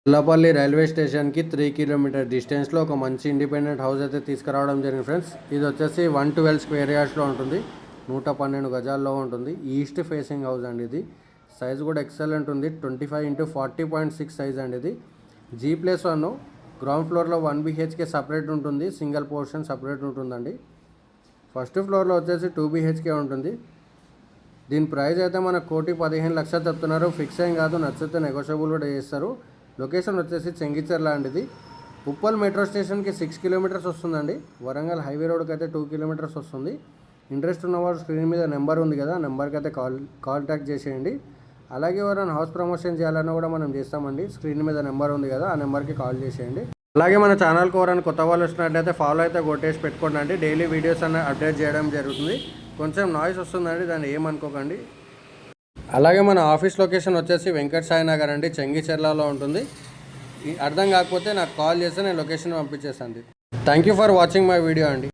Yellapalli railway స్టేషన్కి 3 kilometre డిస్టెన్స్లో ఒక మంచి ఇండిపెండెంట్ హౌస్ అయితే తీసుకురావడం జరిగింది ఫ్రెండ్స్. ఇది వచ్చేసి 112 స్క్వేర్ యార్డ్స్లో ఉంటుంది, 112 గజాల్లో ఉంటుంది. ఈస్ట్ ఫేసింగ్ హౌస్ అండి. ఇది సైజ్ కూడా ఎక్సలెంట్ ఉంది, 25x40.6 సైజ్ అండి. ఇది G+1 గ్రౌండ్ ఫ్లోర్లో 1 BHK సపరేట్ ఉంటుంది, సింగిల్ పోర్షన్ సపరేట్ ఉంటుందండి. ఫస్ట్ ఫ్లోర్లో వచ్చేసి 2 BHK ఉంటుంది. దీని ప్రైస్ అయితే మనకు 1,15,00,000 చెప్తున్నారు. ఫిక్స్ ఏం కాదు, నచ్చితే నెగోషియబుల్ కూడా చేస్తారు. లొకేషన్ వచ్చేసి చెంగిచెర్ల అండి. ఇది ఉప్పల్ మెట్రో స్టేషన్కి 6 కిలోమీటర్స్ వస్తుందండి. వరంగల్ హైవే రోడ్కి అయితే 2 కిలోమీటర్స్ వస్తుంది. ఇంట్రెస్ట్ ఉన్నవారు స్క్రీన్ మీద నెంబర్ ఉంది కదా, నెంబర్కి అయితే కాంటాక్ట్ చేసేయండి. అలాగే ఎవరైనా హౌస్ ప్రమోషన్ చేయాలన్నా కూడా మనం చేస్తామండి. స్క్రీన్ మీద నెంబర్ ఉంది కదా, ఆ నెంబర్కి కాల్ చేసేయండి. అలాగే మన ఛానల్కి ఎవరైనా కొత్త వాళ్ళు వచ్చినట్లయితే ఫాలో అయితే కొట్టేసి పెట్టుకోండి అండి. డైలీ వీడియోస్ అన్న అప్డేట్ చేయడం జరుగుతుంది. కొంచెం నాయిస్ వస్తుందండి, దాన్ని ఏమనుకోకండి. అలాగే మన ఆఫీస్ లొకేషన్ వచ్చేసి వెంకట సాయి నగర్ అండి, చెంగిచెర్లలో ఉంటుంది. అర్థం కాకపోతే నాకు కాల్ చేస్తే నేను లొకేషన్ పంపించేస్తాను. Thank you for watching my video అండి.